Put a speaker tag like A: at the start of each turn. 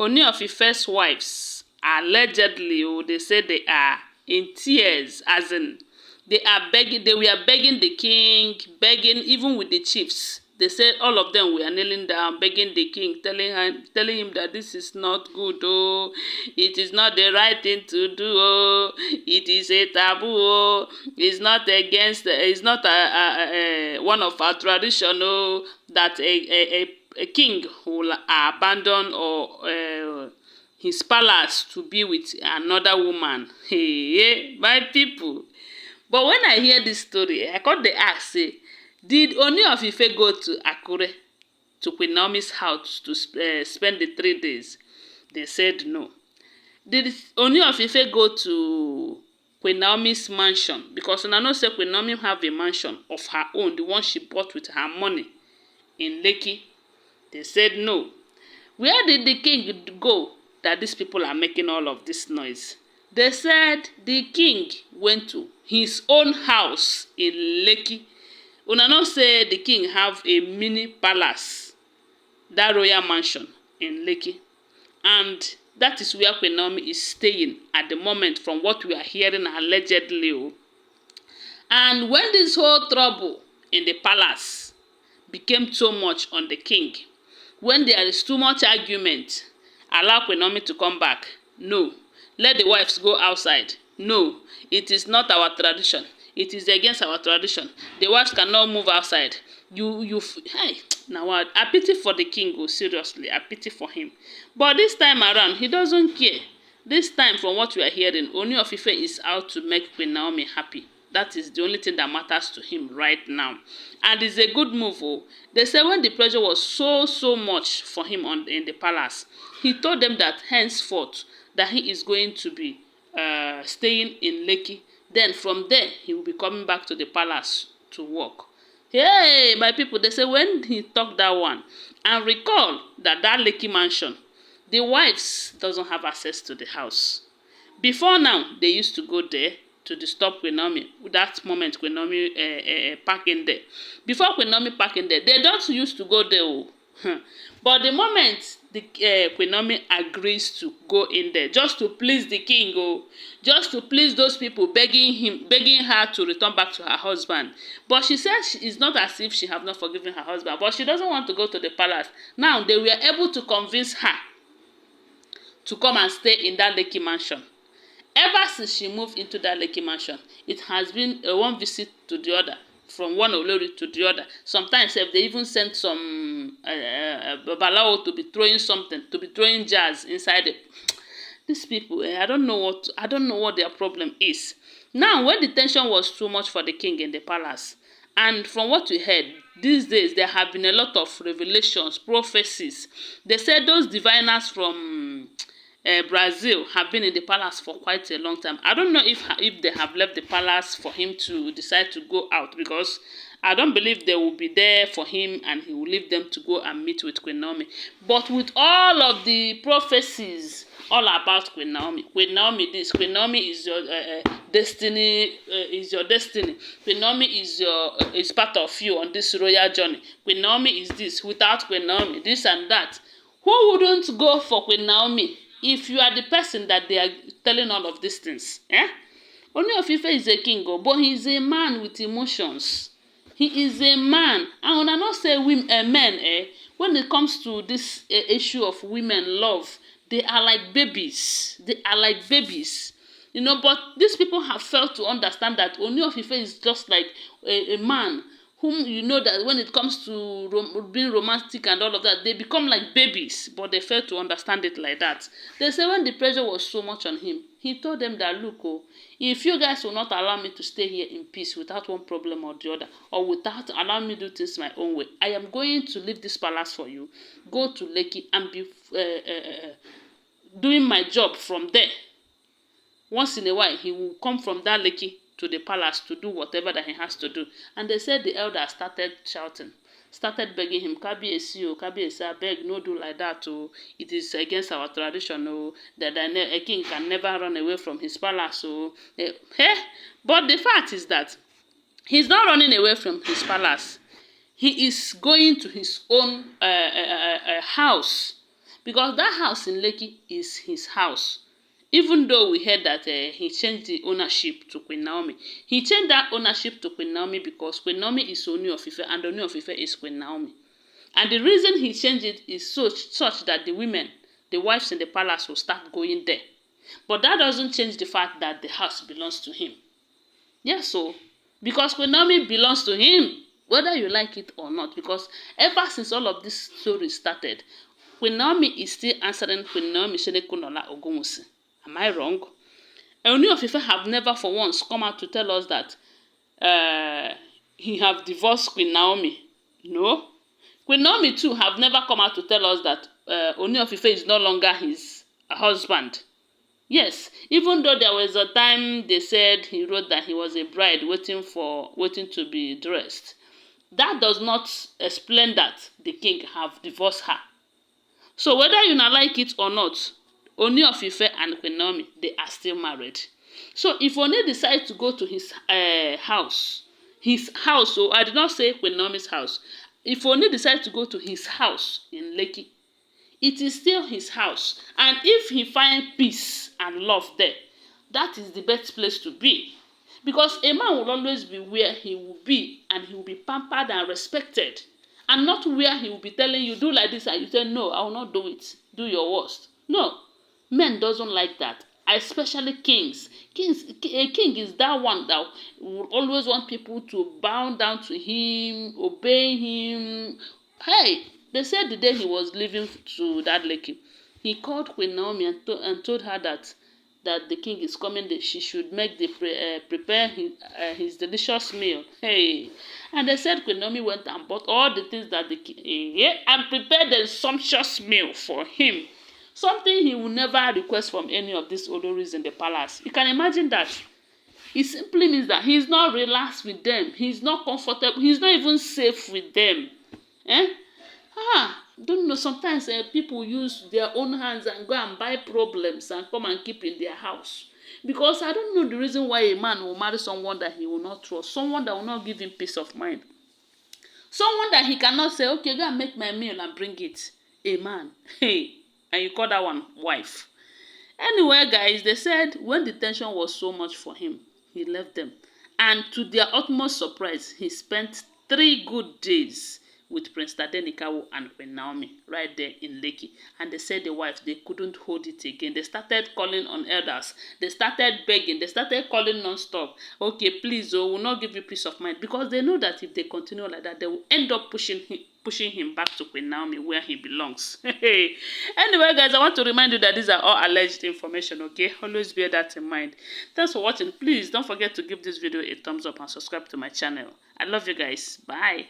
A: Ooni of Ife's wives, allegedly, they say they are in tears, as in they were begging the king, begging even with the chiefs. They said all of them were kneeling down, begging the king, telling him that this is not good, oh, it is not the right thing to do, oh, it is a taboo, oh, it's not against, it's not one of our tradition, oh, that a king will abandon or his palace to be with another woman. Hey, my people. But when I hear this story, I got the ask, say, did Ooni of Ife go to Akure, to Queen Naomi's house to spend the 3 days? They said no. Did Ooni of Ife go to Queen Naomi's mansion? Because I know say Queen Naomi have a mansion of her own, the one she bought with her money in Lekki. They said no. Where did the king go that these people are making all of this noise? They said the king went to his own house in Lekki. Una know say the king have a mini palace, that royal mansion in Lekki. And that is where Queen Naomi is staying at the moment, from what we are hearing allegedly. And when this whole trouble in the palace became so much on the king, when there is too much argument, allow Queen Naomi to come back. No. Let the wives go outside. No. It is not our tradition. It is against our tradition. The wives cannot move outside. Hey, now what? I pity for the king, oh, seriously. I pity for him. But this time around, he doesn't care. This time, from what we are hearing, Ooni of Ife is out to make Queen Naomi happy. That is the only thing that matters to him right now. And it's a good move. Oh. They say when the pressure was so much for him in the palace, he told them that henceforth that he is going to be staying in Lekki. Then from there, he will be coming back to the palace to work. Hey, my people, they say when he talked that one, and recall that Lekki mansion, the wives doesn't have access to the house. Before now, they used to go there to disturb Queen Naomi. That moment, Queen Naomi parking there. Before Queen Naomi parking there, they don't used to go there. Oh. But the moment the Queen Naomi agrees to go in there, just to please the king, oh, just to please those people begging her to return back to her husband. But she said it's not as if she have not forgiven her husband, but she doesn't want to go to the palace. Now they were able to convince her to come and stay in that Lekki mansion. Ever since she moved into that Lekki mansion, it has been one visit to the other, from one olori to the other. Sometimes if they even sent some babalawo to be throwing something, to be throwing jars inside it. These people, I don't know what their problem is. Now, when the tension was too much for the king in the palace, and from what we heard, these days there have been a lot of revelations, prophecies. They said those diviners from Brazil have been in the palace for quite a long time. I don't know if they have left the palace for him to decide to go out, because I don't believe they will be there for him and he will leave them to go and meet with Queen Naomi. But with all of the prophecies all about Queen Naomi this, Queen Naomi is your destiny, Queen Naomi is part of you on this royal journey. Queen Naomi is this, without Queen Naomi, this and that. Who wouldn't go for Queen Naomi if you are the person that they are telling all of these things? Ooni of Ife is a king, but he is a man with emotions. He is a man. And I not say men, when it comes to this issue of women love, they are like babies. They are like babies. You know, but these people have failed to understand that Ooni of Ife is just like a man whom you know that when it comes to being romantic and all of that, they become like babies, but they fail to understand it like that. They say when the pressure was so much on him, he told them that, look, if you guys will not allow me to stay here in peace without one problem or the other, or without allowing me to do things my own way, I am going to leave this palace for you, go to Lekki and be doing my job from there. Once in a while, he will come from that Lekki to the palace to do whatever that he has to do. And they said the elder started shouting, started begging him, Kabiyesi, Kabiyesi, beg, no do like that. It is against our tradition. That a king can never run away from his palace. But the fact is that he's not running away from his palace. He is going to his own house, Because that house in Lekki is his house. Even though we heard that he changed the ownership to Queen Naomi. He changed that ownership to Queen Naomi because Queen Naomi is Ooni of Ife and Ooni of Ife is Queen Naomi. And the reason he changed it is such that the women, the wives in the palace, will start going there. But that doesn't change the fact that the house belongs to him. Yes, so because Queen Naomi belongs to him, whether you like it or not. Because ever since all of this story started, Queen Naomi is still answering Queen Naomi shilekunola ogunwusi. Am I wrong? Ooni of Ife have never for once come out to tell us that he have divorced Queen Naomi. No. Queen Naomi too have never come out to tell us that Ooni of Ife is no longer his husband. Yes, even though there was a time they said he wrote that he was a bride waiting to be dressed. That does not explain that the king have divorced her. So whether you not like it or not, Ooni of Ife and Queen Naomi, they are still married. So if Ooni decides to go to his house, so I did not say Queen Naomi's house. If Ooni decides to go to his house in Lekki, it is still his house. And if he finds peace and love there, that is the best place to be. Because a man will always be where he will be, and he will be pampered and respected. And not where he will be telling you, do like this, and you say, no, I will not do it. Do your worst. No. Men doesn't like that. Especially kings. A king is that one that will always want people to bow down to him, obey him. Hey, they said the day he was leaving to that Lekki, he called Queen Naomi and told her that the king is coming, that she should make prepare his delicious meal. Hey, and they said Queen Naomi went and bought all the things that the king and prepared a sumptuous meal for him. Something he will never request from any of these oloris in the palace. You can imagine that. It simply means that he's not relaxed with them. He's not comfortable. He's not even safe with them. Don't know. Sometimes people use their own hands and go and buy problems and come and keep in their house. Because I don't know the reason why a man will marry someone that he will not trust. Someone that will not give him peace of mind. Someone that he cannot say, okay, go and make my meal and bring it. A man. Hey. And you call that one wife. Anyway, guys, they said when the tension was so much for him, he left them. And to their utmost surprise, he spent 3 good days with Prince Tadenikawo and Queen Naomi right there in Lekki. And they said the wife, they couldn't hold it again. They started calling on elders. They started begging. They started calling non-stop. Okay, please, we'll not give you peace of mind. Because they know that if they continue like that, they will end up pushing him back to Queen Naomi where he belongs. Anyway, guys, I want to remind you that these are all alleged information, okay? Always bear that in mind. Thanks for watching. Please don't forget to give this video a thumbs up and subscribe to my channel. I love you guys. Bye.